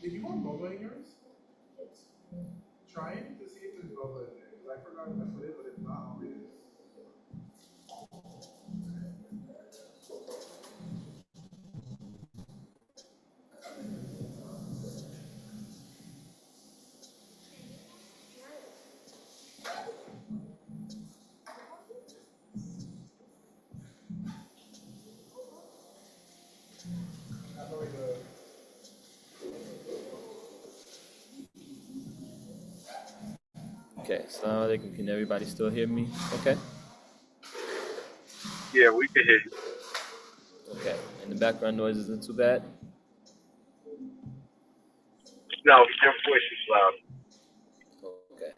Did you want boba in yours? Try it to see if there's boba in there. Because I forgot if I put it, but if not, I'll read it. That's already good. Okay, assalamu alaikum. Can everybody still hear me? Okay. Yeah, we can hear you. Okay. And the background noise isn't too bad. No, your voice is loud. Okay.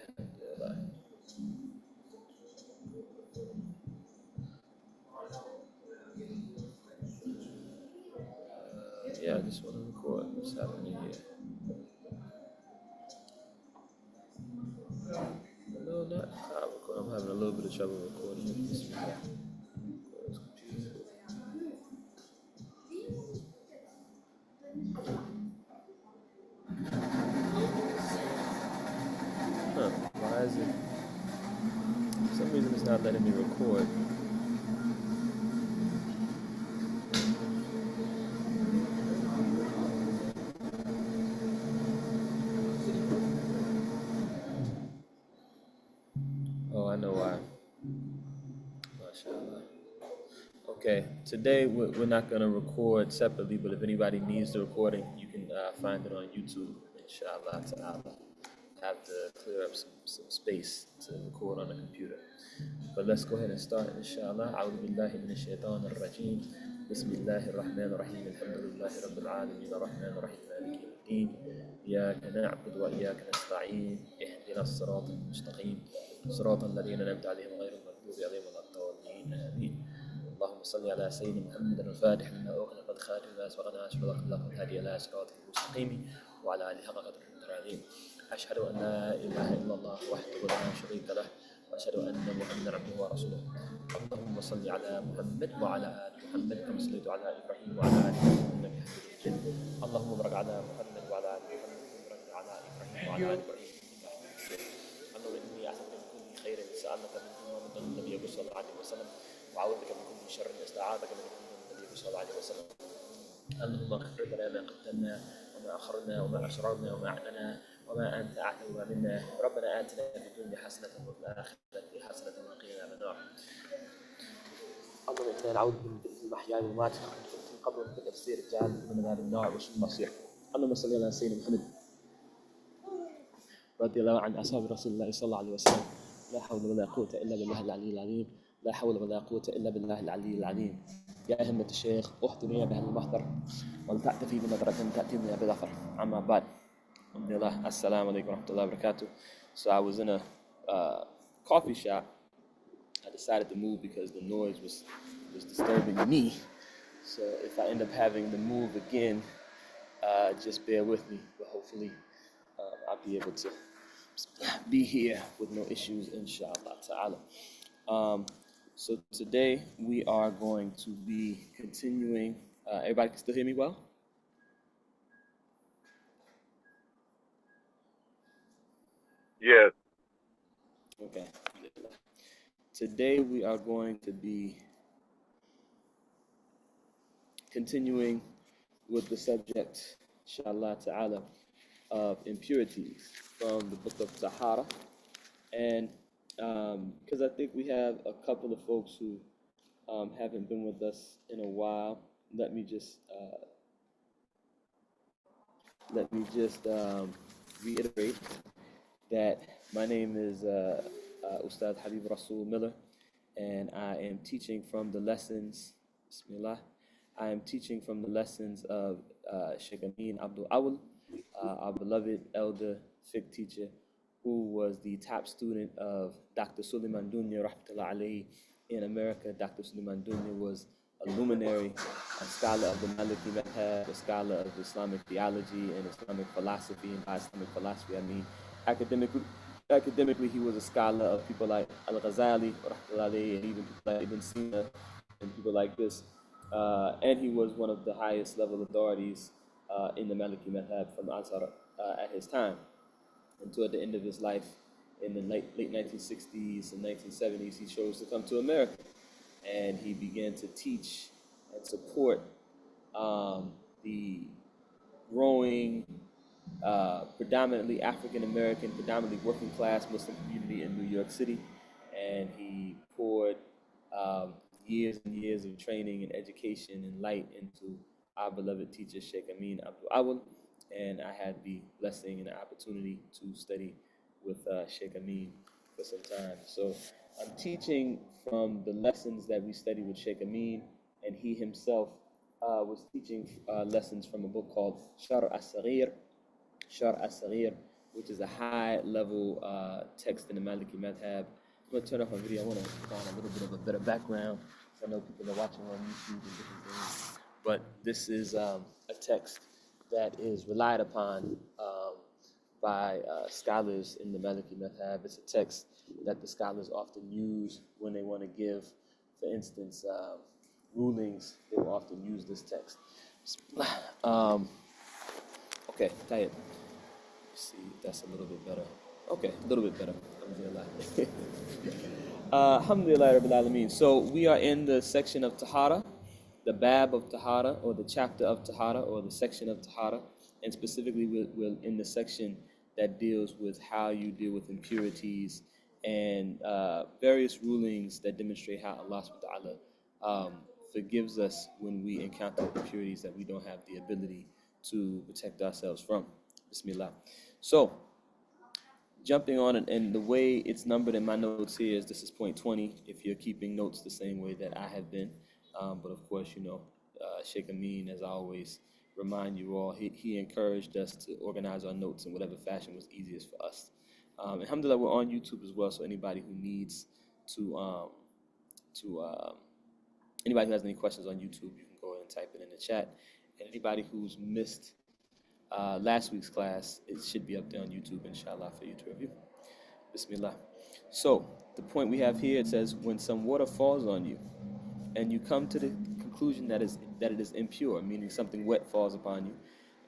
Yeah, I just want to record what's happening here. No, not record. I'm having a little bit of trouble recording this. Why is it? For some reason, it's not letting me record. Oh, I know why. MashaAllah. Okay, today we're not going to record separately, but if anybody needs the recording, you can find it on YouTube, inshallah ta'ala. I have to clear up some space to record on the computer. But let's go ahead and start, inshallah. أعوذ بالله من الشيطان الرجيم. بسم الله الرحمن الرحيم. الحمد لله رب العالمين الرحمن الرحيم مالك يوم الدين. إياك نعبد وإياك نستعين. اهدنا الصراط المستقيم. صراط الذين أنعمت عليهم غير المغضوب عليهم ولا الضالين. آمين. اللهم صل على سيدنا محمد الفاتح لما أغلق الخاتم لما سبق ناصر الله الهادي إلى صراطك المستقيم وعلى آله حق قدره العظيم. أشهد أن لا إله إلا الله وحده لا شريك له وأشهد أن محمدا عبده ورسوله. اللهم صل على محمد وعلى آل محمد كما صليت على إبراهيم وعلى آل إبراهيم إنك حميد مجيد. اللهم بارك على محمد وعلى آل محمد كما باركت على إبراهيم وعلى آل إبراهيم إنك حميد مجيد. اللهم إني أسألك من كل خير سألك منه ومن النبي صلى الله عليه وسلم وأعوذ بك من كل شر استعاذك منه ومن النبي صلى الله عليه وسلم. اللهم اغفر لنا ما قدمنا وما أخرنا وما أسررنا وما أعلنا وما أنت أعلم منا. ربنا آتنا في الدنيا حسنة وفي الآخرة حسنة وقنا عذاب النار. اللهم إنا نعوذ بك من فتنة المحيا والممات ومن فتنة القبر ومن فتنة السير الرجال ومن عذاب النار وسوء المصير. اللهم صل على سيدنا محمد رضي الله عن أصحاب رسول الله صلى الله عليه وسلم. لا حول ولا قوة إلا بالله العلي العظيم. لا حول ولا قوة إلا بالله العلي العظيم. يا همة الشيخ احضري بهذا المحضر ولتأتي بنظرة تأتينا بظفر. أما بعد. Alhamdulillah. Assalamu alaikum wa rahmatullahi wa barakatuh. So I was in a coffee shop. I decided to move because the noise was disturbing me. So if I end up having to move again, just bear with me. But hopefully I'll be able to be here with no issues, inshallah ta'ala. So today we are going to be continuing. Everybody can still hear me well? Yeah. Okay. Today we are going to be continuing with the subject, inshallah ta'ala, of impurities from the book of Tahara. And because I think we have a couple of folks who haven't been with us in a while, let me just reiterate that my name is Ustadh Habibur-Rasul Miller, and I am teaching from the lessons, Bismillah, I am teaching from the lessons of Sheikh Amin Abdul Awal, our beloved elder fiqh teacher, who was the top student of Dr. Suleiman Dunya, rahmatullah alayhi, in America. Dr. Suleiman Dunya was a luminary, a scholar of the Maliki Fiqh, a scholar of Islamic theology and Islamic philosophy. And by Islamic philosophy, I mean academically, he was a scholar of people like Al-Ghazali, rahmatullah alayhi, and even people like Ibn Sina and people like this. And he was one of the highest level authorities in the Maliki Madhab from Azhar at his time. And toward the end of his life, in the late 1960s and 1970s, he chose to come to America, and he began to teach and support the growing, predominantly African American, predominantly working class Muslim community in New York City. And he poured um, years and years of training and education and light into our beloved teacher, Sheikh Amin Abdul Awal. And I had the blessing and the opportunity to study with Sheikh Amin for some time. So I'm teaching from the lessons that we studied with Sheikh Amin, and he himself was teaching lessons from a book called Shar as-Saghir, which is a high-level text in the Maliki Madhab. I'm going to turn off my video. I want to find a little bit of a better background. I know people are watching on YouTube and different things. But this is a text that is relied upon by scholars in the Maliki Madhab. It's a text that the scholars often use when they want to give, for instance, rulings. They will often use this text. Okay, Tayyip. See if that's a little bit better. Okay, a little bit better. Alhamdulillah. Alhamdulillah Rabbil Alameen. So we are in the section of Tahara, the Bab of Tahara, or the chapter of Tahara, or the section of Tahara. And specifically, we're in the section that deals with how you deal with impurities and various rulings that demonstrate how Allah subhanahu wa ta'ala forgives us when we encounter impurities that we don't have the ability to protect ourselves from. Bismillah. So, jumping on it, and the way it's numbered in my notes here is this is point 20, if you're keeping notes the same way that I have been. But of course, you know, Sheikh Amin, as I always remind you all, he encouraged us to organize our notes in whatever fashion was easiest for us. Alhamdulillah, we're on YouTube as well, so anybody who needs to anybody who has any questions on YouTube, you can go ahead and type it in the chat. And anybody who's missed last week's class, it should be up there on YouTube, inshallah, for you to review. Bismillah. So, the point we have here, it says, when some water falls on you, and you come to the conclusion that it is impure, meaning something wet falls upon you,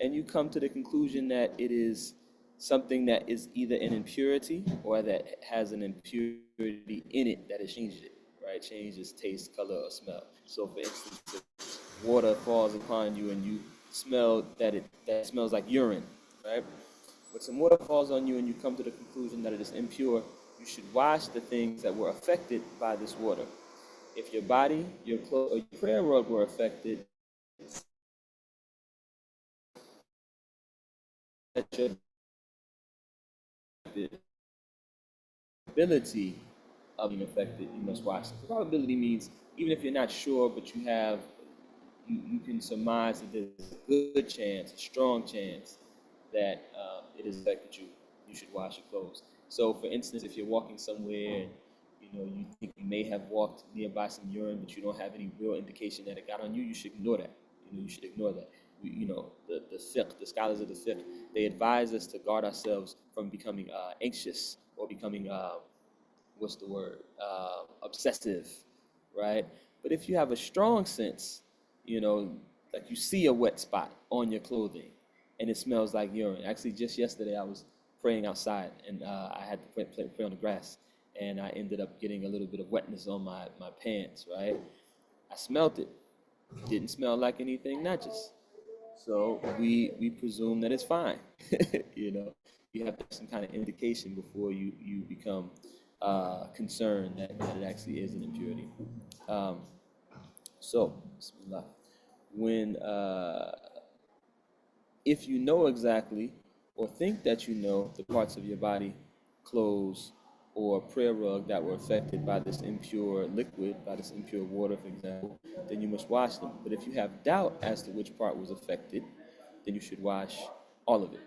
and you come to the conclusion that it is something that is either an impurity or that has an impurity in it that has changed it, right? Changed its taste, color, or smell. So, for instance, if water falls upon you and you smell that it smells like urine, right? When some water falls on you and you come to the conclusion that it is impure, you should wash the things that were affected by this water. If your body, your clothes, or your prayer rug were affected, that your probability of being affected, you must wash. Probability means even if you're not sure, but you can surmise that there's a good chance, a strong chance that it has affected you. You should wash your clothes. So, for instance, if you're walking somewhere and you think you may have walked nearby some urine, but you don't have any real indication that it got on you, you should ignore that. You should ignore that. The fiqh, the scholars of the fiqh, they advise us to guard ourselves from becoming anxious or becoming obsessive, right? But if you have a strong sense, like you see a wet spot on your clothing and it smells like urine. Actually, just yesterday I was praying outside and I had to pray on the grass, and I ended up getting a little bit of wetness on my pants, right? I smelled it. It didn't smell like anything najis. So we presume that it's fine. You have to have some kind of indication before you become concerned that it actually is an impurity. So, bismillah. When if you know exactly or think that you know the parts of your body, clothes, or prayer rug that were affected by this impure liquid, by this impure water, for example, then you must wash them. But if you have doubt as to which part was affected, then you should wash all of it,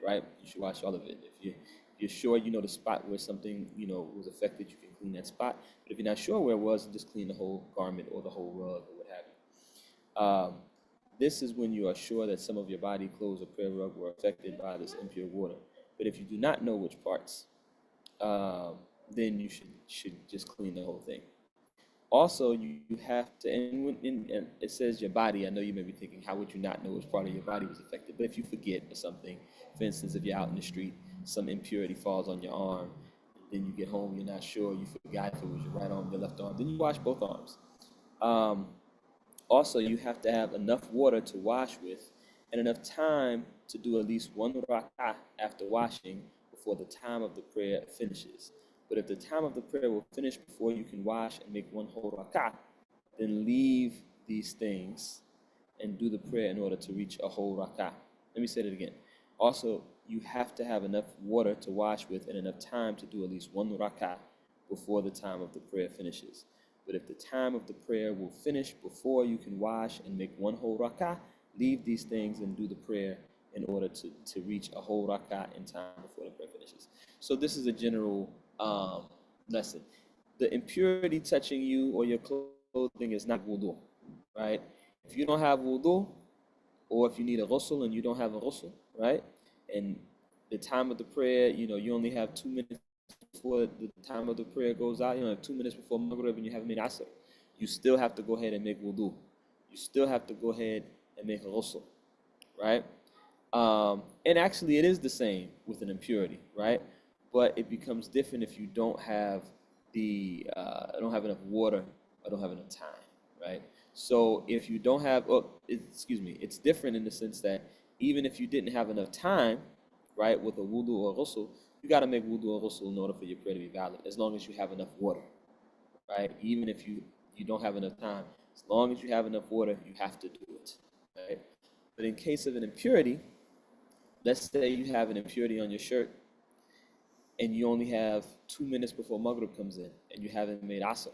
right? You should wash all of it. If you're sure you know the spot where something, was affected, you can clean that spot. But if you're not sure where it was, just clean the whole garment or the whole rug or what have you. This is when you are sure that some of your body, clothes, or prayer rug were affected by this impure water. But if you do not know which parts, then you should just clean the whole thing. Also, you have to, and it says your body. I know you may be thinking, how would you not know which part of your body was affected? But if you forget or something, for instance, if you're out in the street, some impurity falls on your arm, then you get home, you're not sure, you forgot if it was your right arm, your left arm, then you wash both arms. Um, Also, you have to have enough water to wash with and enough time to do at least one rak'ah after washing before the time of the prayer finishes. But if the time of the prayer will finish before you can wash and make one whole rak'ah, then leave these things and do the prayer in order to reach a whole rak'ah. Let me say that again. Also, you have to have enough water to wash with and enough time to do at least one rak'ah before the time of the prayer finishes. But if the time of the prayer will finish before you can wash and make one whole rak'ah, leave these things and do the prayer in order to reach a whole rak'ah in time before the prayer finishes. So this is a general lesson. The impurity touching you or your clothing is not wudu, right? If you don't have wudu, or if you need a ghusl and you don't have a ghusl, right? And the time of the prayer, you only have 2 minutes before the time of the prayer goes out, have 2 minutes before Maghrib and you haven't made Asr. You still have to go ahead and make wudu. You still have to go ahead and make a ghusl, right? And actually it is the same with an impurity, right? But it becomes different if you don't have enough water or don't have enough time, right? So if you don't have, it's different in the sense that even if you didn't have enough time, right, with a wudu or ghusl, you got to make wudu or ghusl in order for your prayer to be valid, as long as you have enough water, right? Even if you don't have enough time, as long as you have enough water, you have to do it, right? But in case of an impurity, let's say you have an impurity on your shirt and you only have 2 minutes before Maghrib comes in and you haven't made Asr,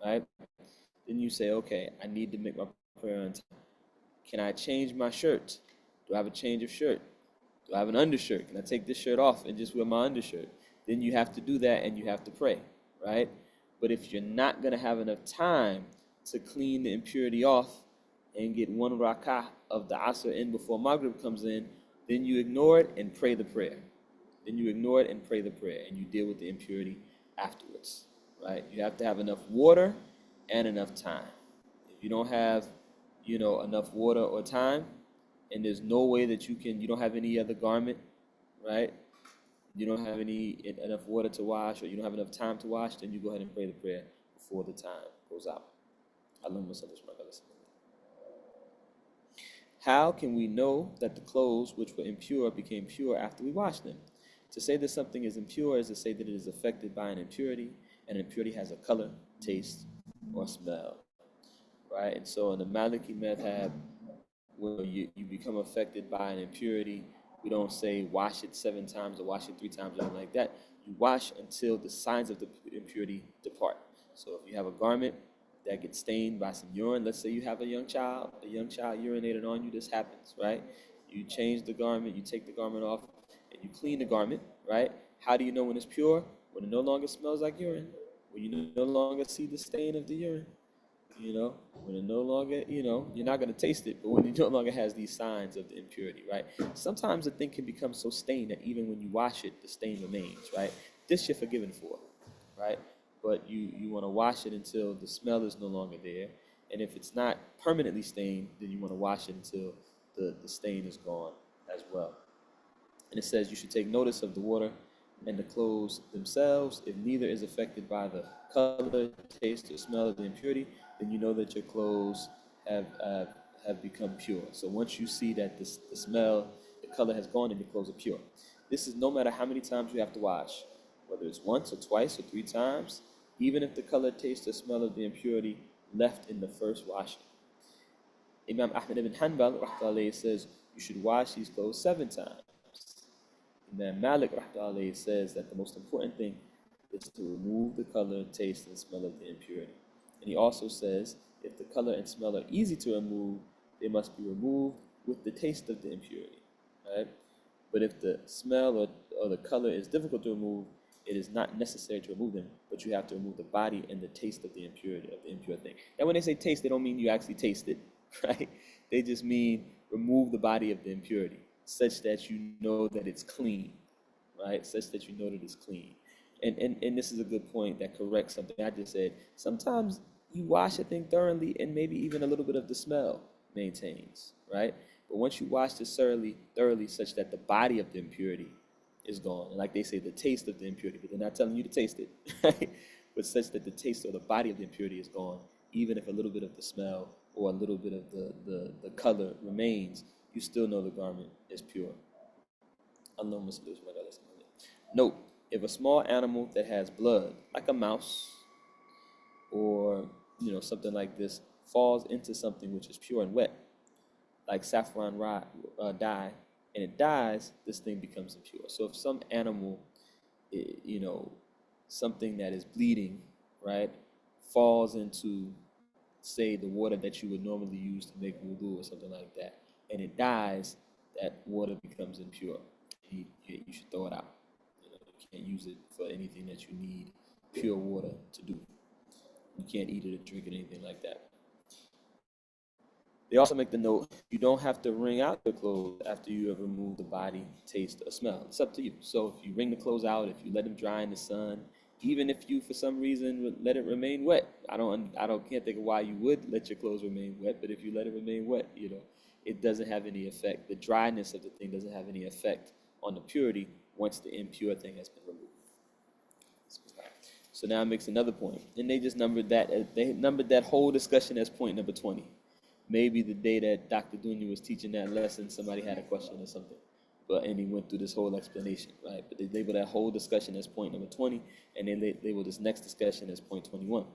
right? Then you say, okay, I need to make my prayer on time. Can I change my shirt? Do I have a change of shirt? Do I have an undershirt? Can I take this shirt off and just wear my undershirt? Then you have to do that and you have to pray, right? But if you're not going to have enough time to clean the impurity off and get one rak'ah of the Asr in before Maghrib comes in, then you ignore it and pray the prayer. Then you ignore it and pray the prayer, and you deal with the impurity afterwards, right? You have to have enough water and enough time. If you don't have, enough water or time, and there's no way that you don't have any other garment, right? You don't have enough water to wash, or you don't have enough time to wash, then you go ahead and pray the prayer before the time goes out. How can we know that the clothes which were impure became pure after we washed them? To say that something is impure is to say that it is affected by an impurity, and an impurity has a color, taste, or smell, right? And so in the Maliki madhab, when you become affected by an impurity, we don't say wash it 7 times or wash it 3 times or anything like that. You wash until the signs of the impurity depart. So if you have a garment that gets stained by some urine, let's say you have a young child urinated on you, this happens, right? You change the garment, you take the garment off, and you clean the garment, right? How do you know when it's pure? When it no longer smells like urine, when you no longer see the stain of the urine, when it no longer, you're not going to taste it, but when it no longer has these signs of the impurity, right? Sometimes a thing can become so stained that even when you wash it, the stain remains, right? This you're forgiven for, right? But you want to wash it until the smell is no longer there. And if it's not permanently stained, then you want to wash it until the stain is gone as well. And it says you should take notice of the water and the clothes themselves. If neither is affected by the color, taste, or smell of the impurity, then you know that your clothes have become pure. So once you see that the smell, the color has gone, and your clothes are pure. This is no matter how many times you have to wash, whether it's once or twice or 3 times, even if the color, taste, or smell of the impurity left in the first washing. Imam Ahmad ibn Hanbal rahmatullahi says you should wash these clothes 7 times. Imam Malik rahmatullahi says that the most important thing is to remove the color, taste, and smell of the impurity. And he also says if the color and smell are easy to remove, they must be removed with the taste of the impurity, right? But if the smell or the color is difficult to remove, it is not necessary to remove them, but you have to remove the body and the taste of the impurity, of the impure thing. Now, when they say taste, they don't mean you actually taste it, right? They just mean remove the body of the impurity, such that you know that it's clean, right? Such that you know that it's clean. And this is a good point that corrects something I just said. Sometimes you wash the thing thoroughly, and maybe even a little bit of the smell maintains, right? But once you wash this thoroughly such that the body of the impurity is gone, and like they say, the taste of the impurity, but they're not telling you to taste it, right? But such that the taste or the body of the impurity is gone, even if a little bit of the smell or a little bit of the color remains, you still know the garment is pure. Note, if a small animal that has blood, like a mouse or something like this, falls into something which is pure and wet, like saffron dye, and it dies, this thing becomes impure. So if some animal, something that is bleeding, right, falls into, say, the water that you would normally use to make wudu or something like that, and it dies, that water becomes impure. You should throw it out. You can't use it for anything that you need pure water to do. You can't eat it or drink it, anything like that. They also make the note, you don't have to wring out the clothes after you have removed the body, taste, or smell. It's up to you. So if you wring the clothes out, if you let them dry in the sun, even if you, for some reason, let it remain wet, can't think of why you would let your clothes remain wet, but if you let it remain wet, it doesn't have any effect. The dryness of the thing doesn't have any effect on the purity once the impure thing has been removed. So now it makes another point, and they numbered that whole discussion as point number 20. Maybe the day that Dr. Dunya was teaching that lesson, somebody had a question or something, and he went through this whole explanation, right? But they labeled that whole discussion as point number 20, and then they labeled this next discussion as point 21.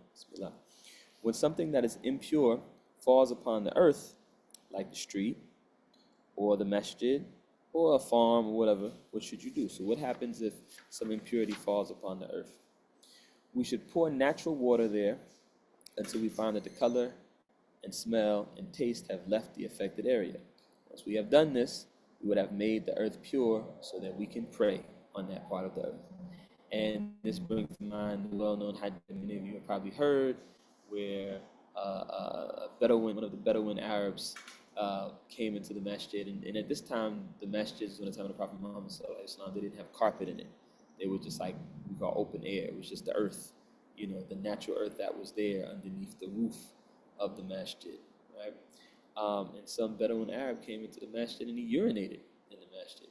When something that is impure falls upon the earth, like the street, or the masjid, or a farm, or whatever, what should you do? So what happens if some impurity falls upon the earth? We should pour natural water there until we find that the color and smell and taste have left the affected area. Once we have done this, we would have made the earth pure so that we can pray on that part of the earth. And this brings to mind the well-known hadith that many of you have probably heard, where one of the Bedouin Arabs came into the masjid, and at this time, the masjid was in the time of the Prophet Muhammad sallallahu alaihi wasallam. They didn't have carpet in it. They were just like we call open air. It was just the earth, the natural earth that was there underneath the roof of the masjid, right? And some Bedouin Arab came into the masjid and he urinated in the masjid.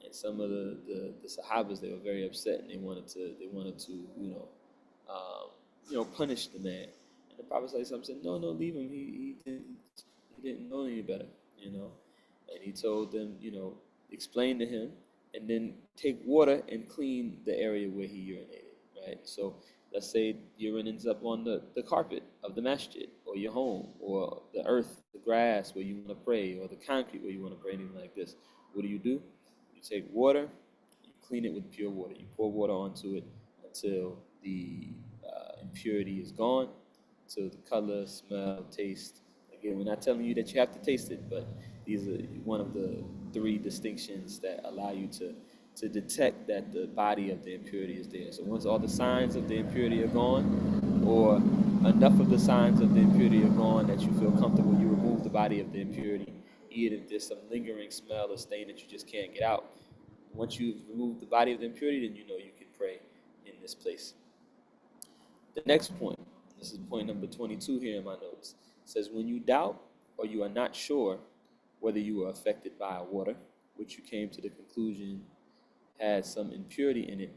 And some of the Sahabas, they were very upset and they wanted to punish the man. And the Prophet said, no, leave him. He didn't know any better, And he told them, explain to him, and then take water and clean the area where he urinated, right? So let's say urine ends up on the carpet of the masjid, or your home, or the earth, the grass where you want to pray, or the concrete where you want to pray, anything like this. What do? You take water, you clean it with pure water. You pour water onto it until the impurity is gone, until the color, smell, taste. Again, we're not telling you that you have to taste it, but these are one of the 3 distinctions that allow you to detect that the body of the impurity is there. So once all the signs of the impurity are gone, or enough of the signs of the impurity are gone that you feel comfortable, you remove the body of the impurity, even if there's some lingering smell or stain that you just can't get out. Once you've removed the body of the impurity, then you can pray in this place. The next point, this is point number 22 here in my notes, says when you doubt or you are not sure whether you were affected by water, which you came to the conclusion has some impurity in it,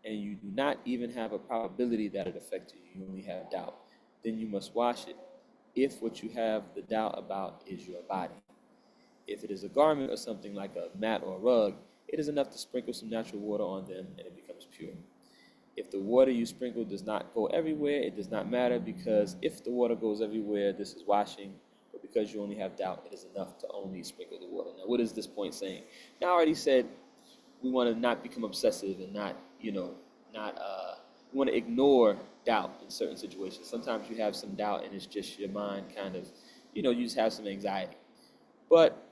and you do not even have a probability that it affected you, you only have doubt, then you must wash it if what you have the doubt about is your body. If it is a garment or something like a mat or a rug, it is enough to sprinkle some natural water on them and it becomes pure. If the water you sprinkle does not go everywhere, it does not matter, because if the water goes everywhere, this is washing, but because you only have doubt, it is enough to only sprinkle the water. Now, what is this point saying? Now, I already said we want to not become obsessive and we want to ignore doubt in certain situations. Sometimes you have some doubt and it's just your mind kind of, you just have some anxiety. But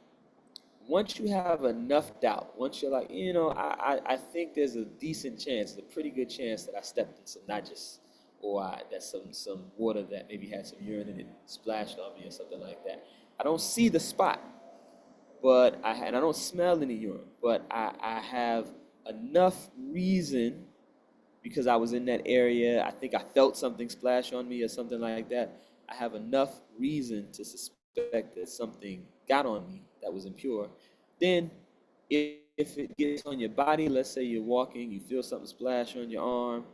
once you have enough doubt, once you're like, I think there's a decent chance, a pretty good chance that I stepped in some najis, or that some water that maybe had some urine in it splashed on me or something like that. I don't see the spot, and I don't smell any urine, but I have enough reason because I was in that area, I think I felt something splash on me or something like that, I have enough reason to suspect that something got on me that was impure. Then if it gets on your body, let's say you're walking, you feel something splash on your arm,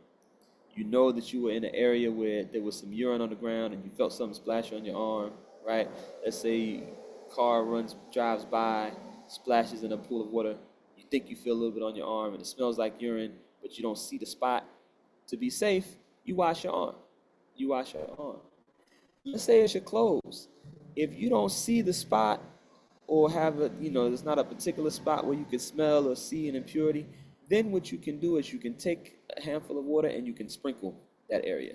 you know that you were in an area where there was some urine on the ground and you felt something splash on your arm, right? Let's say car drives by, splashes in a pool of water. You think you feel a little bit on your arm and it smells like urine, but you don't see the spot. To be safe, you wash your arm. You wash your arm. Let's say it's your clothes. If you don't see the spot or have a, there's not a particular spot where you can smell or see an impurity, then what you can do is you can take a handful of water and you can sprinkle that area,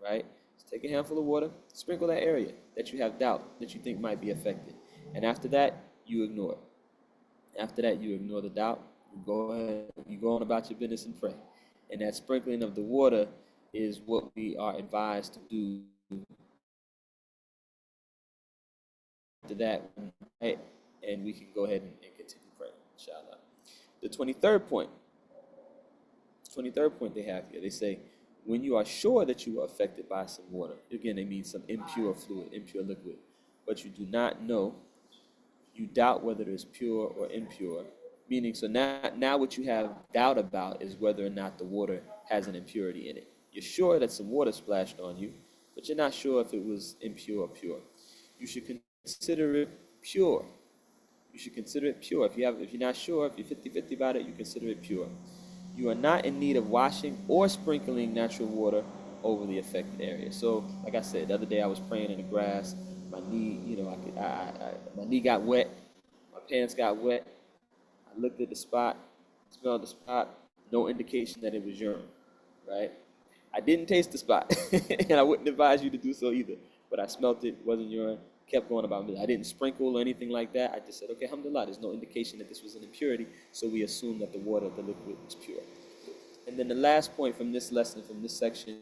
right? Just take a handful of water, sprinkle that area that you have doubt that you think might be affected. And after that, you ignore it. After that, you ignore the doubt. You go ahead, you go on about your business and pray. And that sprinkling of the water is what we are advised to do after that, right? And we can go ahead and continue praying, inshallah. The 23rd point they have here, they say, when you are sure that you are affected by some water, again, they mean some impure fluid, impure liquid, but you do not know, you doubt whether it is pure or impure, meaning, so now what you have doubt about is whether or not the water has an impurity in it. You're sure that some water splashed on you, but you're not sure if it was impure or pure. You should consider it pure. You should consider it pure. If you're not sure, if you're 50-50 about it, you consider it pure. You are not in need of washing or sprinkling natural water over the affected area. So, like I said, the other day I was praying in the grass. My knee, my knee got wet. My pants got wet. I looked at the spot, smelled the spot. No indication that it was urine, right? I didn't taste the spot, and I wouldn't advise you to do so either. But I smelt it, wasn't urine. Kept going about it. I didn't sprinkle or anything like that. I just said, okay, alhamdulillah, there's no indication that this was an impurity, so we assume that the water, the liquid, was pure. And then the last point from this lesson, from this section,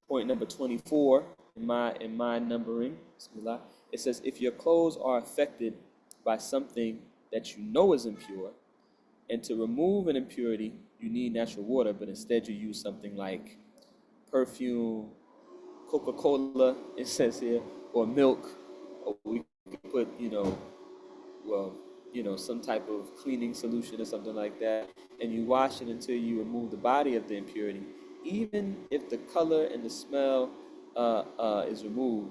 point number 24 in my numbering, bismillah, it says, if your clothes are affected by something that you know is impure, and to remove an impurity, you need natural water, but instead you use something like perfume, Coca-Cola, it says here, or milk, or we could put, some type of cleaning solution or something like that, and you wash it until you remove the body of the impurity. Even if the color and the smell is removed,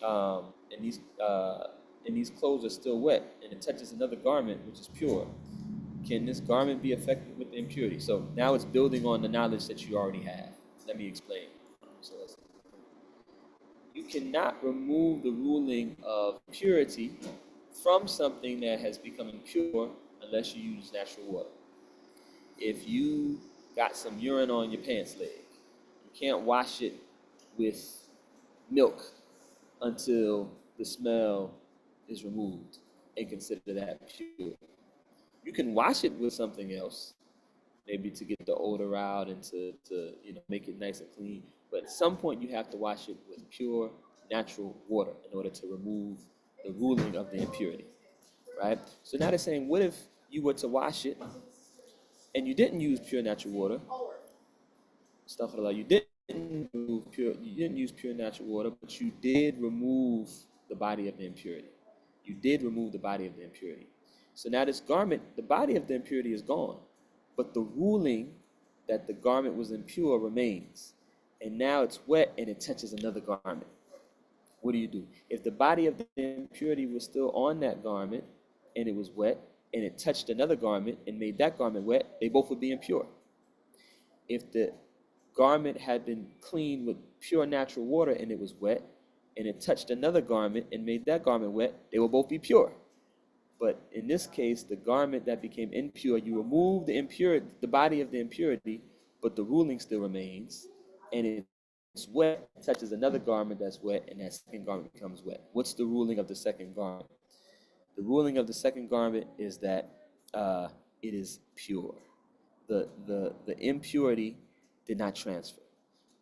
and these clothes are still wet, and it touches another garment which is pure, can this garment be affected with the impurity? So now it's building on the knowledge that you already have. Let me explain. So you cannot remove the ruling of purity from something that has become impure unless you use natural water. If you got some urine on your pants leg, you can't wash it with milk until the smell is removed and consider that pure. You can wash it with something else, maybe to get the odor out and to make it nice and clean. But at some point, you have to wash it with pure, natural water in order to remove the ruling of the impurity, right? So now they're saying, what if you were to wash it and you didn't use pure natural water? Stuff like you didn't use pure natural water, but you did remove the body of the impurity. You did remove the body of the impurity. So now this garment, the body of the impurity is gone, but the ruling that the garment was impure remains. And now it's wet and it touches another garment. What do? If the body of the impurity was still on that garment and it was wet and it touched another garment and made that garment wet, they both would be impure. If the garment had been cleaned with pure natural water and it was wet and it touched another garment and made that garment wet, they will both be pure. But in this case, the garment that became impure, you remove the body of the impurity, but the ruling still remains, and it's wet, it touches another garment that's wet, and that second garment becomes wet. What's the ruling of the second garment? The ruling of the second garment is that it is pure. The impurity did not transfer,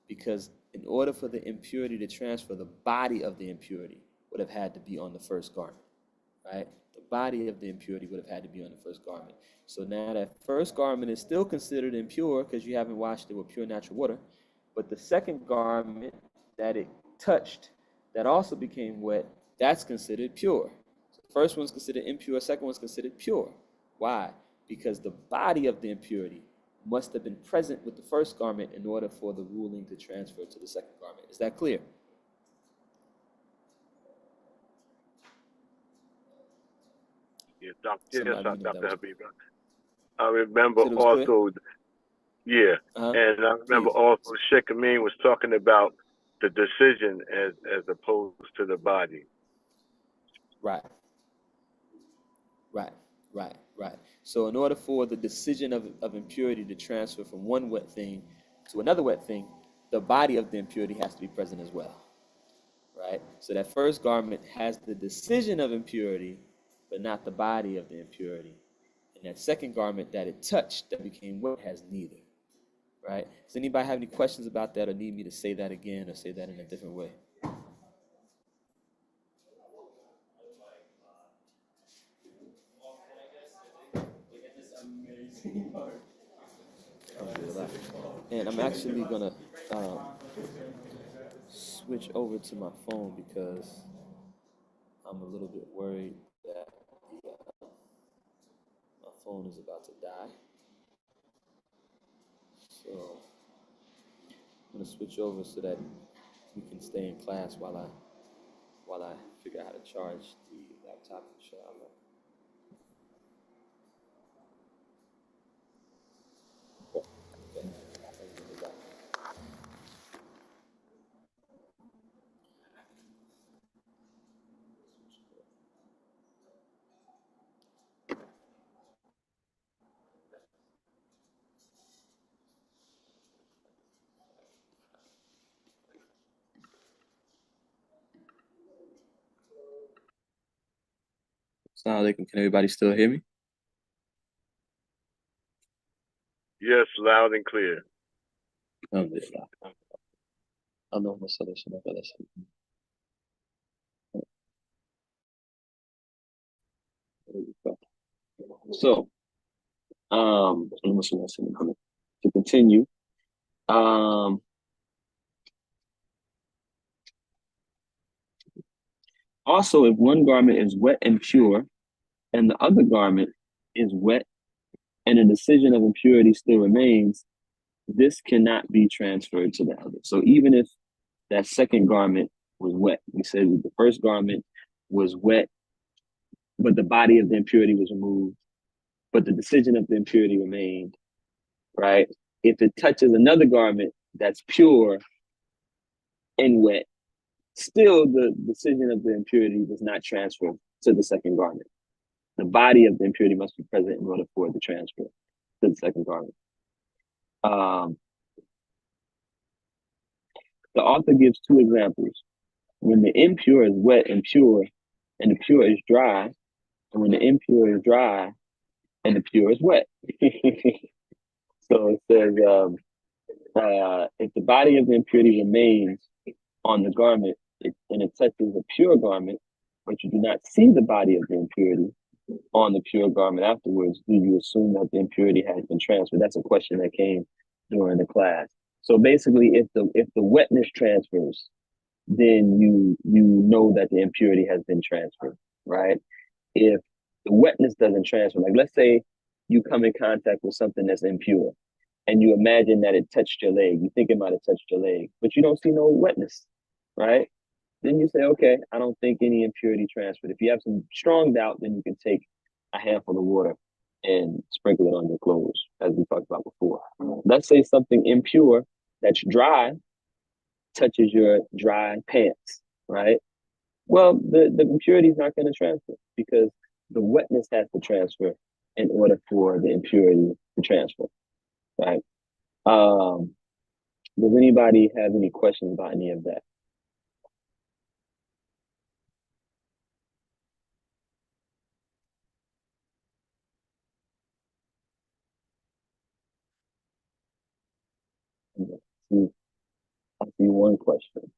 because in order for the impurity to transfer, the body of the impurity would have had to be on the first garment. right? The body of the impurity would have had to be on the first garment. So now that first garment is still considered impure because you haven't washed it with pure natural water, but the second garment that it touched that also became wet, that's considered pure. So the first one's considered impure, second one's considered pure. Why? Because the body of the impurity must have been present with the first garment in order for the ruling to transfer to the second garment. Is that clear? Yes, Somebody you know that Dr. was Habib. I remember said it was clear? also, yeah, Uh-huh. and I remember Please. also Sheikh Amin was talking about the decision as opposed to the body. Right. Right, right. So in order for the decision of impurity to transfer from one wet thing to another wet thing, the body of the impurity has to be present as well, right? So that first garment has the decision of impurity, but not the body of the impurity. And that second garment that it touched that became wet has neither, right? Does anybody have any questions about that or need me to say that again or say that in a different way? And I'm actually gonna switch over to my phone because I'm a little bit worried that my phone is about to die. So I'm gonna switch over so that we can stay in class while I figure out how to charge the laptop, inshallah. Okay. Assalamu alaikum. Can everybody still hear me? Yes, loud and clear. Alhamdulillah. Allahumma salli ala Muhammad. So, Allahumma salli ala Muhammad. To continue, also, if one garment is wet and pure, and the other garment is wet, and a decision of impurity still remains, this cannot be transferred to the other. So even if that second garment was wet, we said the first garment was wet, but the body of the impurity was removed, but the decision of the impurity remained, right? If it touches another garment that's pure and wet, still the decision of the impurity does not transfer to the second garment. The body of the impurity must be present in order for it to transfer to the second garment. The author gives two examples. When the impure is wet and pure, and the pure is dry, and when the impure is dry, and the pure is wet. So it says, if the body of the impurity remains on the garment and it touches a pure garment, but you do not see the body of the impurity on the pure garment afterwards, do you assume that the impurity has been transferred? That's a question that came during the class. So basically, if the wetness transfers, then you know that the impurity has been transferred, right? If the wetness doesn't transfer, like let's say you come in contact with something that's impure and you imagine that it touched your leg, you think it might have touched your leg, but you don't see no wetness, right? Then you say, okay, I don't think any impurity transferred. If you have some strong doubt, then you can take a handful of water and sprinkle it on your clothes, as we talked about before. Let's say something impure that's dry touches your dry pants, right? Well, the impurity is not going to transfer because the wetness has to transfer in order for the impurity to transfer, right? Does anybody have any questions about any of that? I see one question.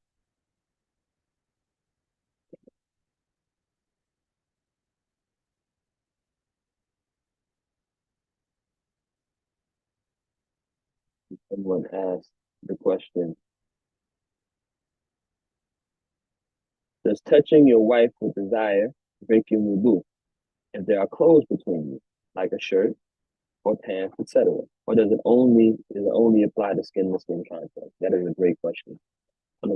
Someone asked the question, does touching your wife with desire break your wudu if there are clothes between you, like a shirt or pants, etc.? Or does it only apply to skin to skin contact? That is a great question. And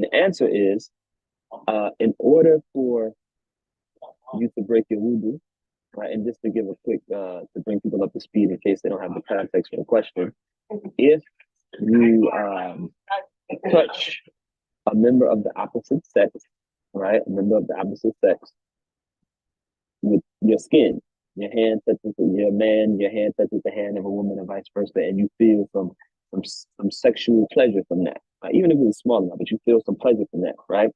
the answer is, in order for you to break your wudu, right, and just to give a quick, to bring people up to speed in case they don't have the context for the question, if you touch a member of the opposite sex, right, a member of the opposite sex with your skin, your hand touches your man, your hand touches the hand of a woman, and vice versa, and you feel some sexual pleasure from that, right? Even if it's small enough, but you feel some pleasure from that, right?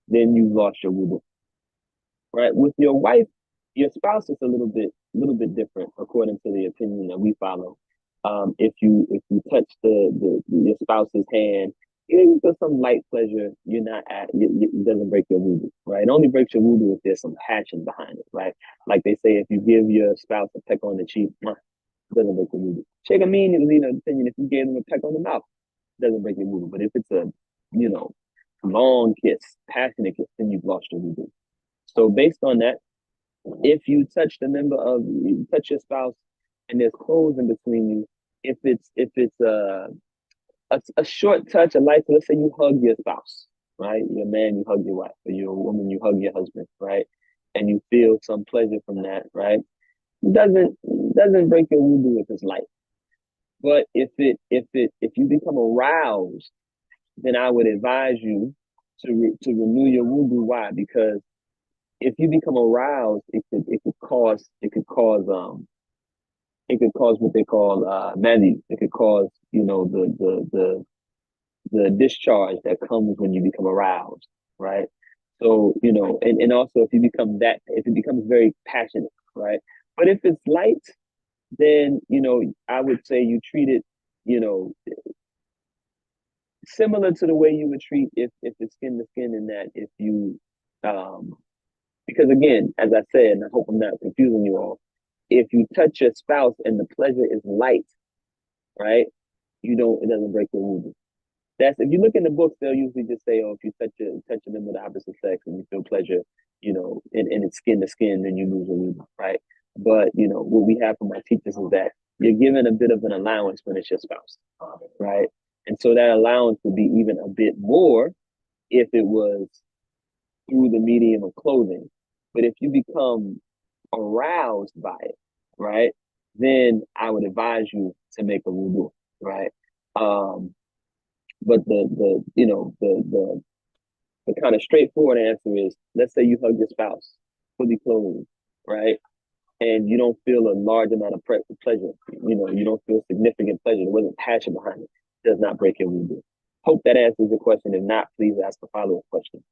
Then you've lost your wudu, right? With your wife, your spouse is a little bit different according to the opinion that we follow. If you touch your spouse's hand, you feel some light pleasure. You're not at it doesn't break your wudu, right? It only breaks your wudu if there's some passion behind it, right? Like they say, if you give your spouse a peck on the cheek, it doesn't break your wudu. Sheikh Amin, opinion, if you gave them a peck on the mouth, it doesn't break your wudu. But if it's a long kiss, passionate kiss, then you've lost your wudu. So based on that, if you touch you touch your spouse and there's clothes in between you, if it's a short touch, a light, let's say you hug your spouse, right? You're a man, you hug your wife, or you're a woman, you hug your husband, right? And you feel some pleasure from that, right? It doesn't break your wudu if it's light. But if you become aroused, then I would advise you to renew your wudu. Why? Because if you become aroused, it could cause what they call mani. It could cause the discharge that comes when you become aroused, right? So and also if it becomes very passionate, right? But if it's light, then I would say you treat it similar to the way you would treat if it's skin to skin, in that if you because again, as I said, and I hope I'm not confusing you all, if you touch your spouse and the pleasure is light, right? It doesn't break your wudu. That's if you look in the books, they'll usually just say, oh, if you touch a member of the opposite sex and you feel pleasure, and it's skin to skin, then you lose your wudu, right? But what we have from our teachers is that you're given a bit of an allowance when it's your spouse, right? And so that allowance would be even a bit more if it was through the medium of clothing. But if you become aroused by it, right, then I would advise you to make a wudu, right? But the kind of straightforward answer is, let's say you hug your spouse, fully clothed, right? And you don't feel a large amount of pleasure. You don't feel significant pleasure. There wasn't passion behind it. It does not break your wudu. Hope that answers your question. If not, please ask a follow-up question.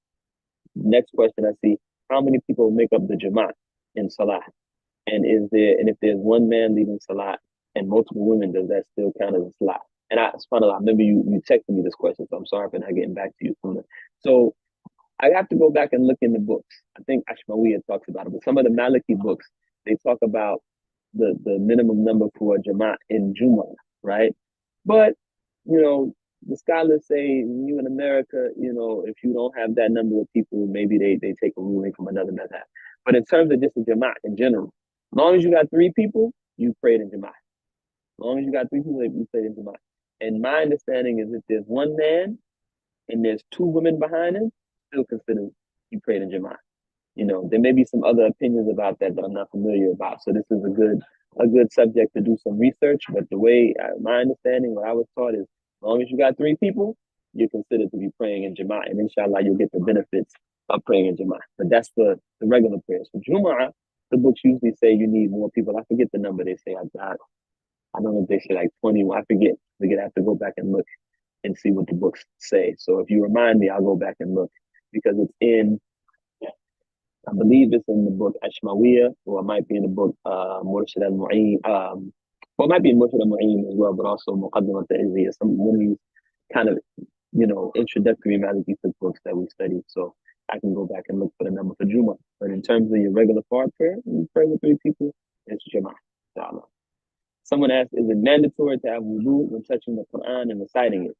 Next question I see, how many people make up the Jamaat in Salah? And if there's one man leading Salah and multiple women, does that still count as a Salah? And I remember you texted me this question, so I'm sorry for not getting back to you sooner. So I have to go back and look in the books. I think Ashmawiya talks about it, but some of the Maliki books, they talk about the minimum number for a Jamaat in Jumu'ah, right? But, the scholars say, you in America, if you don't have that number of people, maybe they take a ruling from another madhab. But in terms of just a Jamaat in general, as long as you got 3 people, you prayed in Jamaat. As long as you got 3 people, you prayed in Jamaat. And my understanding is if there's one man and there's 2 women behind him, still considered you prayed in Jamaat. There may be some other opinions about that I'm not familiar about. So this is a good subject to do some research. But the way my understanding, what I was taught is, as long as you got 3 people, you're considered to be praying in Jamaat, and inshallah you'll get the benefits of praying in Jamaat. But that's the regular prayers. For Jumu'ah, the books usually say you need more people. I forget the number they say. I don't know if they say like 20. I forget. I have to go back and look and see what the books say. So if you remind me, I'll go back and look, because it's in, I believe it's in the book Ashmawiya, or it might be in the book Murshid al-Mu'in. Well, it might be in Murshid al-Mu'in as well, but also Muqaddimat al-Izziya, one of these kind of, introductory Maliki Fiqh books that we study. So I can go back and look for the number for Jumu'ah. But in terms of your regular fard prayer, you pray with 3 people, it's Jama'ah. Someone Someone asked, is it mandatory to have wudu when touching the Quran and reciting it?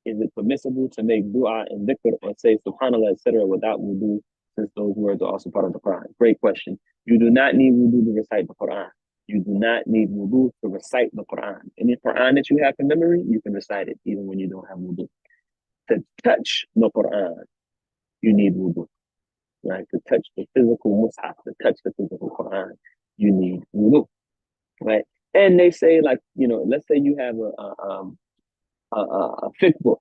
Is it permissible to make dua and dhikr or say subhanallah, etc. without wudu, since those words are also part of the Quran? Great question. You do not need wudu to recite the Quran. You do not need wudu to recite the Quran. Any Quran that you have from memory, you can recite it even when you don't have wudu. To touch the Quran, you need wudu. Right? To touch the physical mushaf, to touch the physical Quran, you need wudu. Right? And they say, like, let's say you have a fiqh book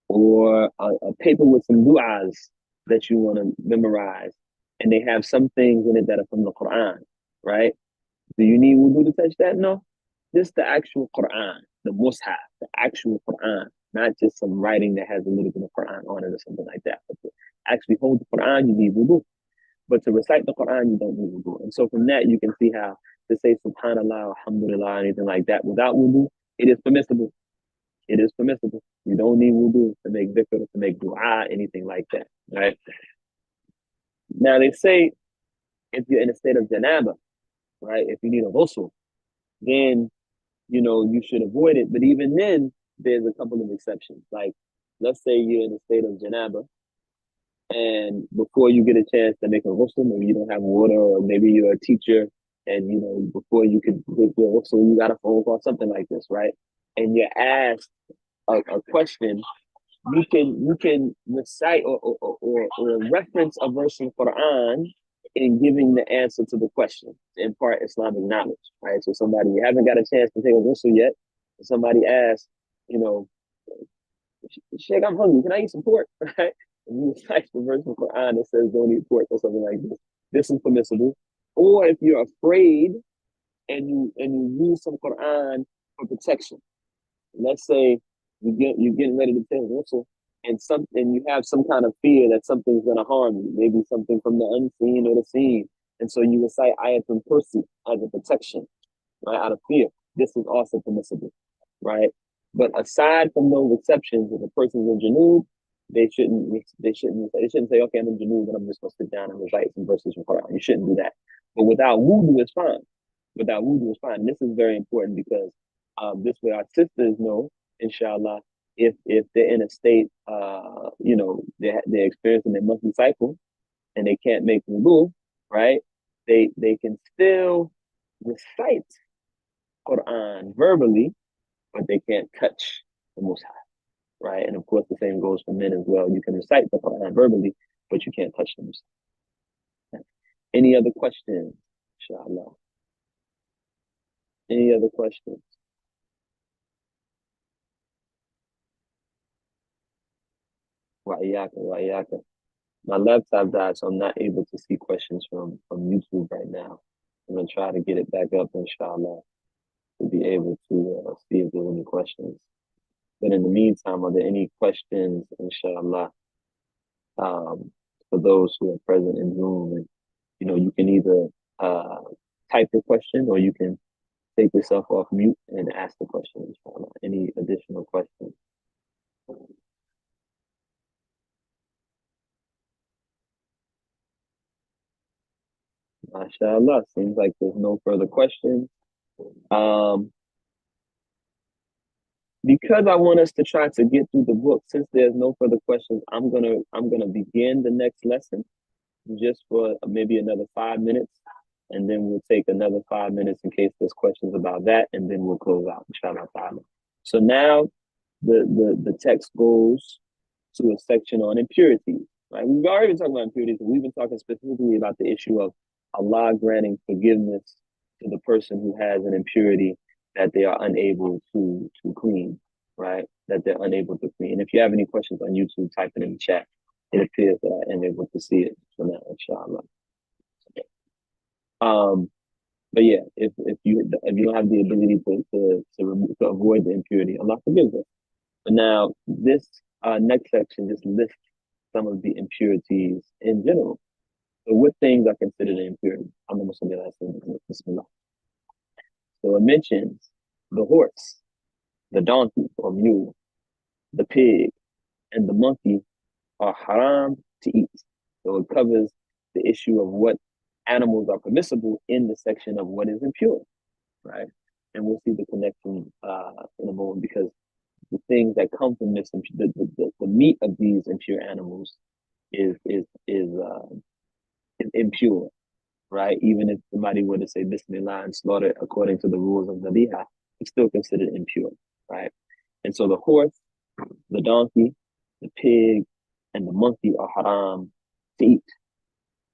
or a paper with some du'as that you want to memorize, and they have some things in it that are from the Quran, right? Do you need wudu to touch that? No. Just the actual Quran, the mushaf, the actual Quran, not just some writing that has a little bit of Quran on it or something like that. But to actually hold the Quran, you need wudu. But to recite the Quran, you don't need wudu. And so from that, you can see how to say subhanallah, alhamdulillah, anything like that without wudu, it is permissible. It is permissible. You don't need wudu to make dhikr, to make dua, anything like that, right? Now they say if you're in a state of janaba, right, if you need a ghusl, then, you should avoid it. But even then, there's a couple of exceptions. Like, let's say you're in a state of janaba, and before you get a chance to make a ghusl, maybe you don't have water, or maybe you're a teacher, and, before you could make your ghusl, you got a phone call, something like this, right? And you're asked a question, you can recite or reference a verse in Quran in giving the answer to the question, to impart Islamic knowledge, right? So somebody, you haven't got a chance to take a ghusl yet, and somebody asks, Sheikh, I'm hungry, can I eat some pork, right? And you recite the verse in Quran that says don't eat pork or something like this. This is permissible. Or if you're afraid and you use some Quran for protection. Let's say you're getting ready to take a ghusl, and you have some kind of fear that something's going to harm you, maybe something from the unseen or the seen, and so you recite ayatul kursi as a protection, right, out of fear. This is also permissible, right? But aside from those exceptions, if a person's in janub, they shouldn't say, okay, I'm in janub, but I'm just going to sit down and recite some verses from Quran. You shouldn't do that. But without wudu, it's fine. Without wudu, it's fine. And this is very important because this way our sisters know, inshallah, if they're in a state, they're experiencing their monthly cycle and they can't make wudu, right? They can still recite Quran verbally, but they can't touch the mushaf, right? And of course, the same goes for men as well. You can recite the Quran verbally, but you can't touch the mushaf. Any other questions, inshallah? Any other questions? Wa'iyaka. My laptop died, so I'm not able to see questions from YouTube right now. I'm going to try to get it back up, inshallah, to be able to see if there's any questions. But in the meantime, are there any questions, inshallah, for those who are present in Zoom? And, you can either type your question or you can take yourself off mute and ask the question, inshallah. Any additional questions? MashaAllah, seems like there's no further questions. Because I want us to try to get through the book, since there's no further questions, I'm gonna begin the next lesson just for maybe another 5 minutes, and then we'll take another 5 minutes in case there's questions about that, and then we'll close out, inshallah ta'ala. So now the text goes to a section on impurities. Right? We've already been talking about impurities, and we've been talking specifically about the issue of Allah granting forgiveness to the person who has an impurity that they are unable to clean, right? That they're unable to clean. If you have any questions on YouTube, type it in the chat. It appears that I am able to see it for now, inshallah. But yeah, if you don't have the ability to avoid the impurity, Allah forgives us. But now this next section just lists some of the impurities in general. So what things are considered an impurity? Bismillah. So it mentions the horse, the donkey or mule, the pig, and the monkey are haram to eat. So it covers the issue of what animals are permissible in the section of what is impure, right? and we'll see the connection in a moment, because the things that come from this, the meat of these impure animals is impure, right? Even if somebody were to say Bismillah and slaughter it according to the rules of Nabiha, it's still considered impure, right? And so the horse, the donkey, the pig, and the monkey are haram to eat.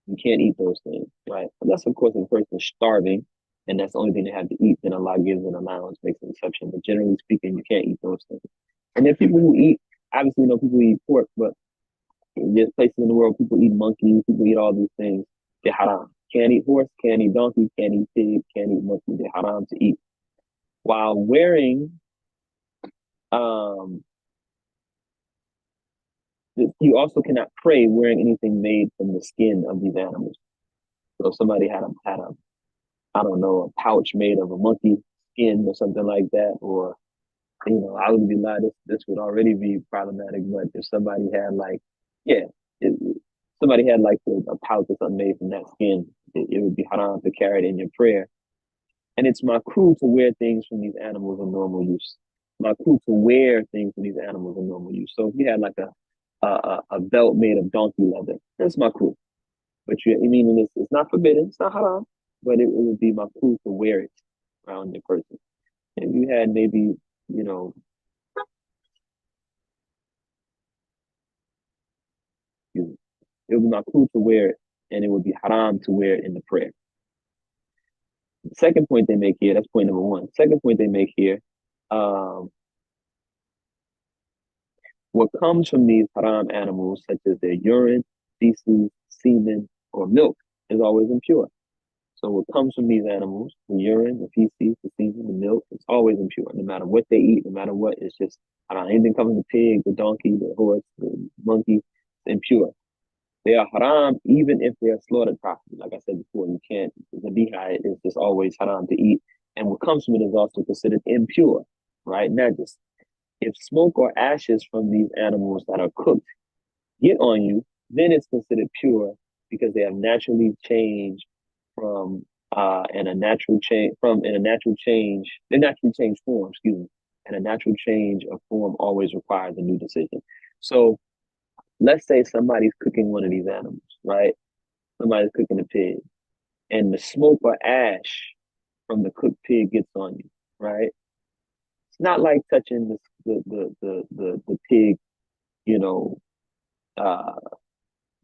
You can't eat those things, right? Unless, of course, a person is starving and that's the only thing they have to eat, then Allah gives an allowance, makes an exception. But generally speaking, you can't eat those things. And then people who eat, obviously, people eat pork, but there's places in the world people eat monkeys, people eat all these things. They're haram. Can't eat horse, can't eat donkey, can't eat pig, can't eat monkey. They're haram to eat. While wearing, you also cannot pray wearing anything made from the skin of these animals. So if somebody had a I don't know, a pouch made of a monkey skin or something like that, or I would be lying. This would already be problematic. But if somebody had somebody had like a pouch or something made from that skin, it would be haram to carry it in your prayer. And it's makruh to wear things from these animals in normal use. Makruh to wear things from these animals in normal use. So if you had like a belt made of donkey leather, that's makruh. But it's not forbidden, it's not haram, but it would be makruh to wear it around your person. If you had maybe, it would be makruh to wear it, and it would be haram to wear it in the prayer. The second point they make here, that's point number one. Second point they make here, what comes from these haram animals, such as their urine, feces, semen, or milk, is always impure. So what comes from these animals, the urine, the feces, the semen, the milk, it's always impure. No matter what they eat, no matter what, it's just, anything coming from the pig, the donkey, the horse, the monkey, it's impure. They are haram even if they are slaughtered properly. Like I said before, you can't, the bihai is just always haram to eat. And what comes from it is also considered impure, right? Najis. If smoke or ashes from these animals that are cooked get on you, then it's considered pure because they have naturally changed from in a natural change they naturally change form, excuse me. And a natural change of form always requires a new decision. So let's say somebody's cooking one of these animals, right? Somebody's cooking a pig, and the smoke or ash from the cooked pig gets on you, right? It's not like touching the pig,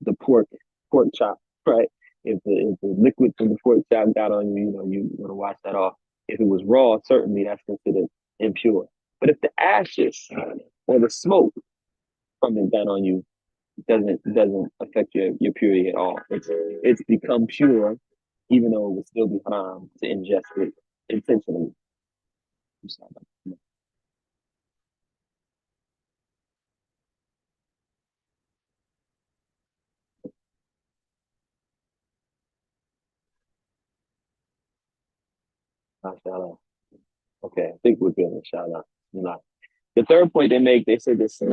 the pork chop, right? If the liquid from the pork chop got on you, you want to wash that off. If it was raw, certainly that's considered impure. But if the ashes or the smoke from it got on you, doesn't affect your purity at all. It's become pure, even though it would still be haram to ingest it intentionally. I'm sorry. Mashallah. Okay, I think we're good, inshallah. The third point they make, they say this. I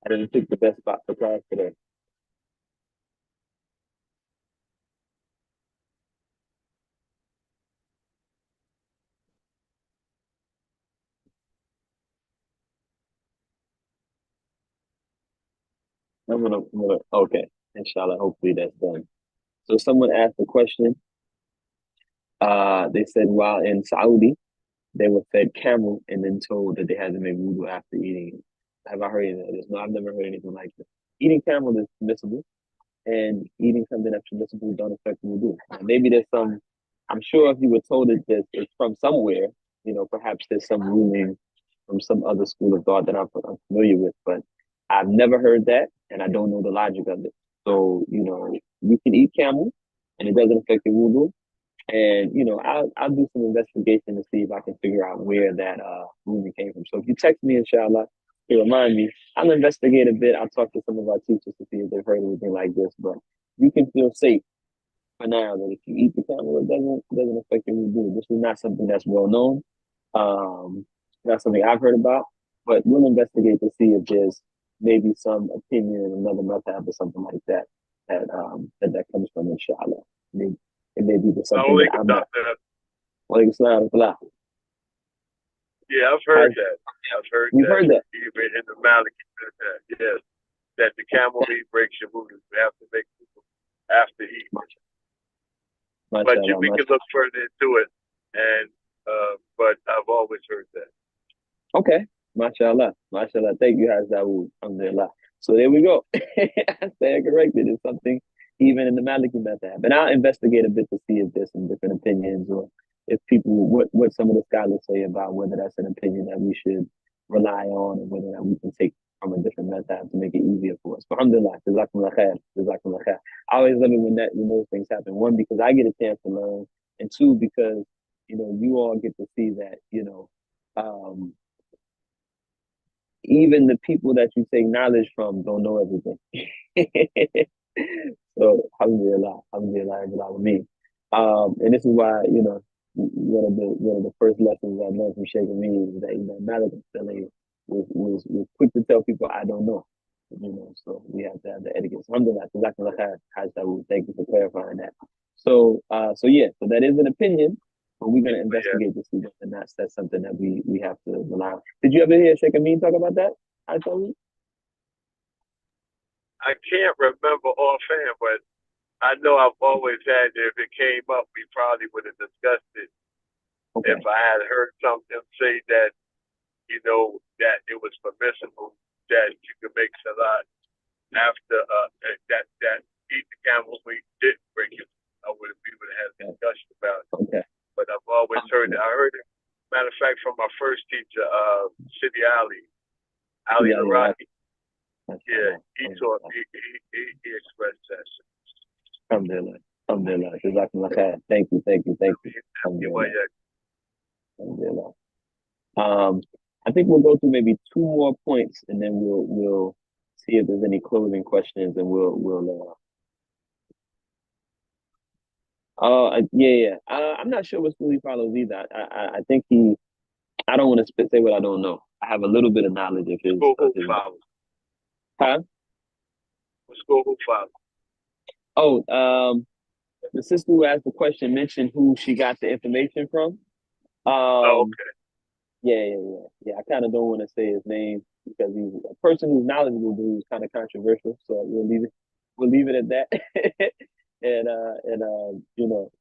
didn't pick the best spot for class today. Okay, inshallah, hopefully that's done. So someone asked a question. They said while in Saudi, they were fed camel and then told that they had to make wudu after eating it. Have I heard any of this? No, I've never heard anything like this. Eating camel is permissible, and eating something that's permissible don't affect wudu. Maybe there's some, I'm sure if you were told that it's from somewhere, perhaps there's some ruling from some other school of thought that I'm familiar with, but I've never heard that, and I don't know the logic of it. So, you can eat camel, and it doesn't affect your wudu. And I'll do some investigation to see if I can figure out where that ruling came from. So if you text me, inshallah, to remind me, I'll investigate a bit. I'll talk to some of our teachers to see if they've heard anything like this. But you can feel safe for now that if you eat the camel, it doesn't affect your wudu. This is not something that's well known. Not something I've heard about, But we'll investigate to see if there's maybe some opinion in another madhab or something like that that comes from, inshallah. It may be something that I'm not. Yeah, I've heard that. You've heard that? Even in the Maliki, yes, that the camel meat breaks your wudu. You have to make wudu after eating. But we can look further into it, and but I've always heard that. Okay, mashallah, mashallah. Thank you, Hazdawood. Alhamdulillah. So there we go. I stand corrected. It's something even in the Maliki method. But I'll investigate a bit to see if there's some different opinions, or if people, what some of the scholars say about whether that's an opinion that we should rely on, or whether that we can take from a different method to make it easier for us. But alhamdulillah, jazakumullah khair, jazakumullah khair. I always love it when those things happen. One, because I get a chance to learn, and two, because you all get to see that even the people that you take knowledge from don't know everything. So alhamdulillah, alhamdulillah. And this is why one of the first lessons I learned from Sheikh Amin is that Maliki was quick to tell people I don't know. So we have to have the etiquette. So alhamdulillah, thank you for clarifying that. So so that is an opinion, but we're gonna investigate to see whether or not that's something that we have to rely on. Did you ever hear Sheikh Amin talk about that? I can't remember offhand, but I know I've always had it. If it came up, we probably would have discussed it. Okay. If I had heard something say that, that it was permissible that you could make salat after that eat the camel meat didn't break it, we would have had a discussion about it. Okay. But I've always heard it. I heard it, matter of fact, from my first teacher, Sidi Ali Iraqi. Yeah, he taught me, he expressed that. Alhamdulillah. Alhamdulillah. Jazakumullah khair. Thank you. Alhamdulillah. I think we'll go through maybe 2 more points, and then we'll see if there's any closing questions, and I'm not sure what school he follows either. I think I don't want to say what I don't know. I have a little bit of knowledge of his. Huh? What school who follows? Oh, the sister who asked the question mentioned who she got the information from. Okay. Yeah. I kind of don't want to say his name because he's a person who's knowledgeable, but who's kind of controversial. So we'll leave it at that. and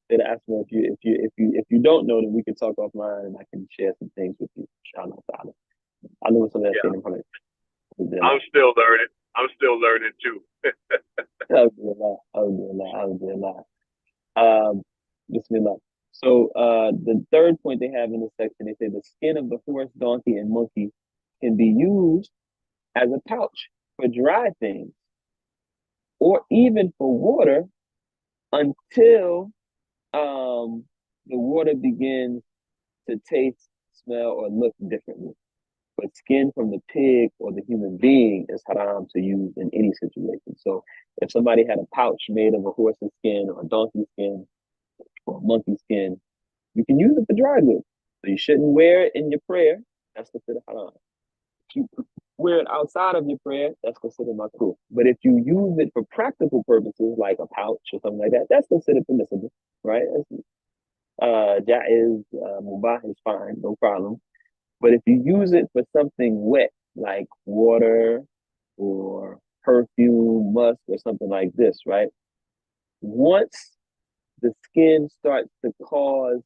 it asked me if you don't know, then we can talk offline and I can share some things with you. Inshallah ta'ala. I know some of that information. I'm still learning too. Alhamdulillah. Bismillah. So the third point they have in this section, they say the skin of the horse, donkey, and monkey can be used as a pouch for dry things, or even for water, until the water begins to taste, smell, or look differently. But skin from the pig or the human being is haram to use in any situation. So if somebody had a pouch made of a horse's skin or a donkey skin or a monkey skin, you can use it for dry goods. So you shouldn't wear it in your prayer. That's considered haram. If you wear it outside of your prayer, that's considered makruh. But if you use it for practical purposes, like a pouch or something like that, that's considered permissible, right? Jaiz, mubah is fine, no problem. But if you use it for something wet, like water or perfume, musk, or something like this, right? Once the skin starts to cause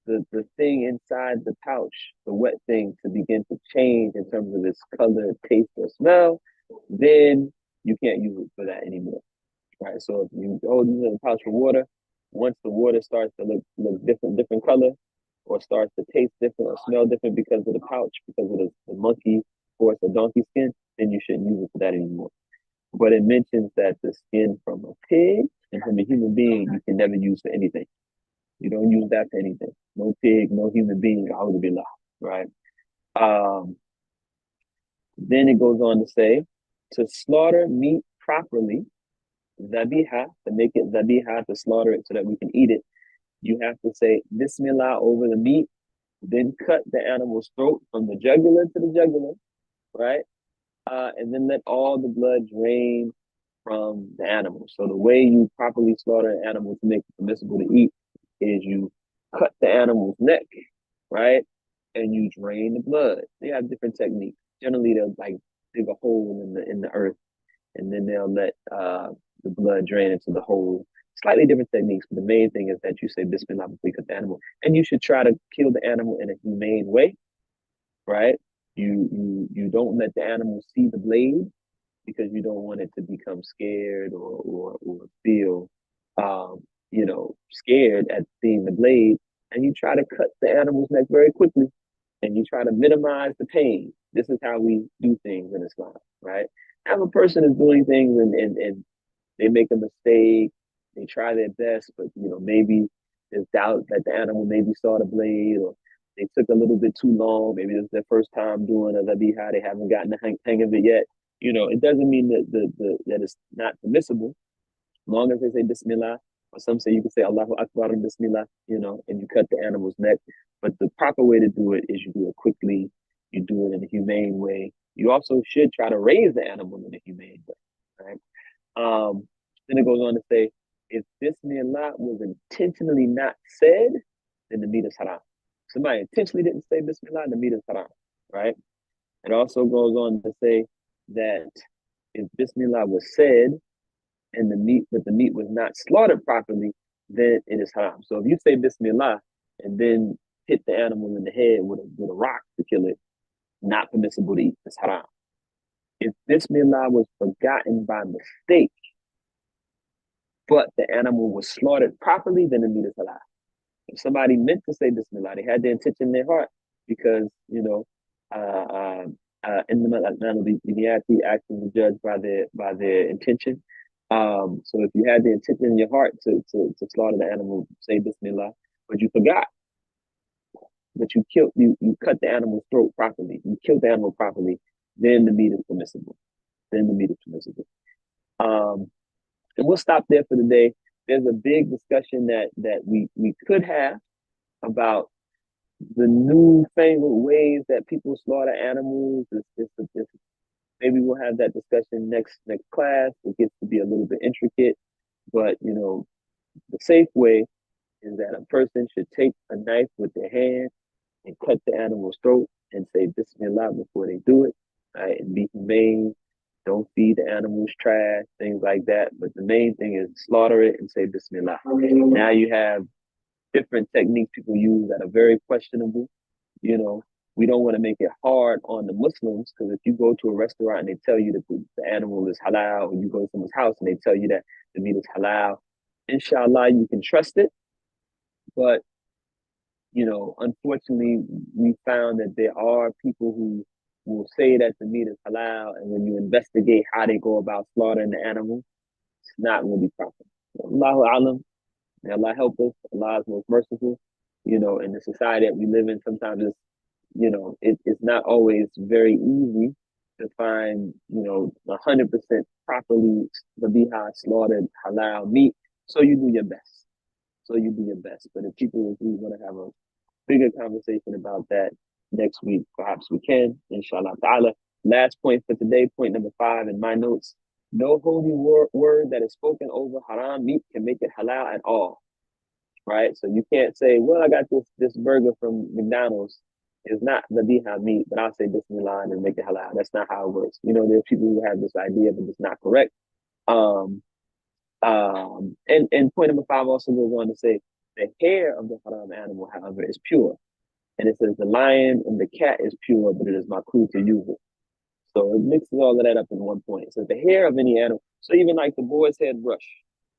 the thing inside the pouch, the wet thing, to begin to change in terms of its color, taste, or smell, then you can't use it for that anymore, right? So if you use a pouch for water, once the water starts to look different color, or starts to taste different or smell different because of the pouch, because of the monkey, horse, or donkey skin, then you shouldn't use it for that anymore. But it mentions that the skin from a pig and from a human being, you can never use for anything. You don't use that for anything. No pig, no human being, right? Then it goes on to say, to slaughter meat properly, zabiha, to make it zabiha, to slaughter it so that we can eat it, you have to say Bismillah over the meat then cut the animal's throat from the jugular to the jugular, right? And then let all the blood drain from the animal. So the way you properly slaughter an animal to make it permissible to eat is you cut the animal's neck, right? And you drain the blood. They have different techniques. Generally, they'll like dig a hole in the earth, and then they'll let the blood drain into the hole. Slightly different techniques, but the main thing is that you say Bismillah before you cut the animal, and you should try to kill the animal in a humane way, right? You don't let the animal see the blade because you don't want it to become scared or feel scared at seeing the blade, and you try to cut the animal's neck very quickly, and you try to minimize the pain. This is how we do things in Islam, right? Now, if a person is doing things and they make a mistake, they try their best, but maybe there's doubt that the animal maybe saw the blade, or they took a little bit too long. Maybe it's their first time doing a zabiha. They haven't gotten the hang of it yet. It doesn't mean that it's not permissible, as long as they say Bismillah. Or some say you can say Allahu Akbar and Bismillah, and you cut the animal's neck. But the proper way to do it is you do it quickly. You do it in a humane way. You also should try to raise the animal in a humane way, right? Then it goes on to say, if Bismillah was intentionally not said, then the meat is haram. Somebody intentionally didn't say Bismillah, the meat is haram, right? It also goes on to say that if Bismillah was said and the meat was not slaughtered properly, then it is haram. So if you say Bismillah and then hit the animal in the head with a rock to kill it, not permissible to eat. It's haram. If Bismillah was forgotten by mistake, but the animal was slaughtered properly, then the meat is halal. If somebody meant to say Bismillah, they had the intention in their heart because, in the acting the judge by their intention. So if you had the intention in your heart to slaughter the animal, say Bismillah, but you forgot, but you cut the animal's throat properly, you killed the animal properly, then the meat is permissible. And we'll stop there for today. There's a big discussion that we could have about the newfangled ways that people slaughter animals. Maybe we'll have that discussion next class. It gets to be a little bit intricate, but the safe way is that a person should take a knife with their hand and cut the animal's throat and say Bismillah before they do it, right? And be humane. Don't feed the animals trash, things like that. But the main thing is slaughter it and say Bismillah. Now you have different techniques people use that are very questionable. We don't want to make it hard on the Muslims, because if you go to a restaurant and they tell you that the animal is halal, or you go to someone's house and they tell you that the meat is halal, inshallah, you can trust it. But, unfortunately, we found that there are people who will say that the meat is halal, and when you investigate how they go about slaughtering the animal, it's not going to be proper. Allahu alam, may Allah help us. Allah is most merciful. In the society that we live in, sometimes it's not always very easy to find 100% properly dhabiha slaughtered halal meat. So you do your best. But if we want to have a bigger conversation about that next week, perhaps we can, inshallah ta'ala. Last point for today, point number 5 in my notes. No holy word that is spoken over haram meat can make it halal at all, right? So you can't say, well, I got this burger from McDonald's. It's not dhabiha meat, but I'll say Bismillah and make it halal. That's not how it works. There's people who have this idea, but it's not correct. And point number 5 also goes on to say the hair of the haram animal, however, is pure. And it says the lion and the cat is pure, but it is makruh to use it. So it mixes all of that up in one point. So the hair of any animal, so even like the boar's head brush,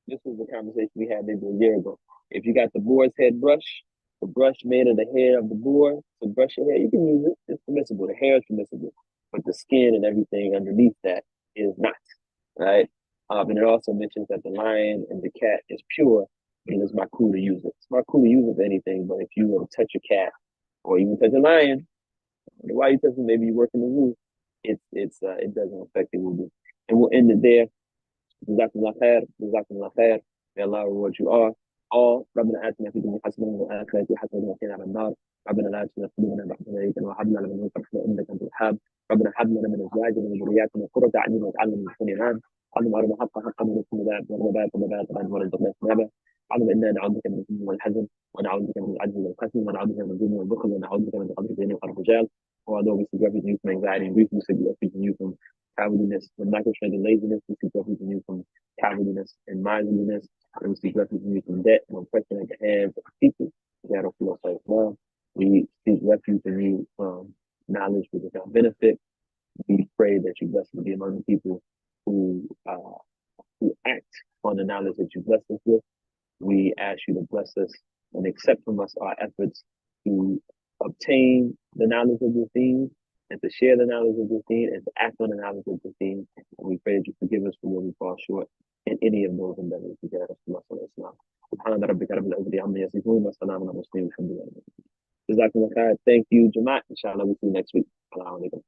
this was the conversation we had maybe a year ago. If you got the boar's head brush, the brush made of the hair of the boar to brush your hair, you can use it. It's permissible. The hair is permissible, but the skin and everything underneath that is not, right? And it also mentions that the lion and the cat is pure, but it is makruh to use it. It's makruh to use it for anything, but if you were to touch a cat or even touch a lion, why you touching? Maybe you work in the zoo. It doesn't affect the wudu. And we'll end it there. Jazakumullah khair. Jazakumullah khair. May Allah reward you all. ربنا آتنا في الدنيا حسنة وفي الآخرة حسنة وقنا عذاب النار ربنا لا تزغ قلوبنا بعد إذ هديتنا وهب لنا من لدنك رحمة إنك أنت الوهاب ربنا هب لنا من أزواجنا وذرياتنا قرة أعين واجعلنا للمتقين إماما اللهم أرنا حقا وارزقنا باطلا باطلا وارزقنا اجتنابه اللهم إنا نعوذ بك من الهم والحزن ونعوذ بك من العجز والكسل ونعوذ بك من الجبن والبخل ونعوذ بك من قدر الدين والرجال although we seek refuge in you from anxiety and grief, we seek refuge in you from cowardliness, from lack of strength and laziness, we seek refuge in you from cowardliness and miserliness, and we seek refuge in you from debt and oppression at the hands of people that don't feel us well. We seek refuge in you from knowledge which is our benefit. We pray that you bless us to be among the people who act on the knowledge that you bless us with. We ask you to bless us and accept from us our efforts to obtain the knowledge of your theme and to share the knowledge of your theme and to act on the knowledge of your theme. And we pray that you forgive us for where we fall short in any of those endeavors to get us from us on Islam. سبحان ربك رب العزة عما يصفون وسلام على المرسلين والحمد لله. Jazakumullah khair. Thank you, Jamaat. Inshallah, we'll see you next week. Assalamu alaikum.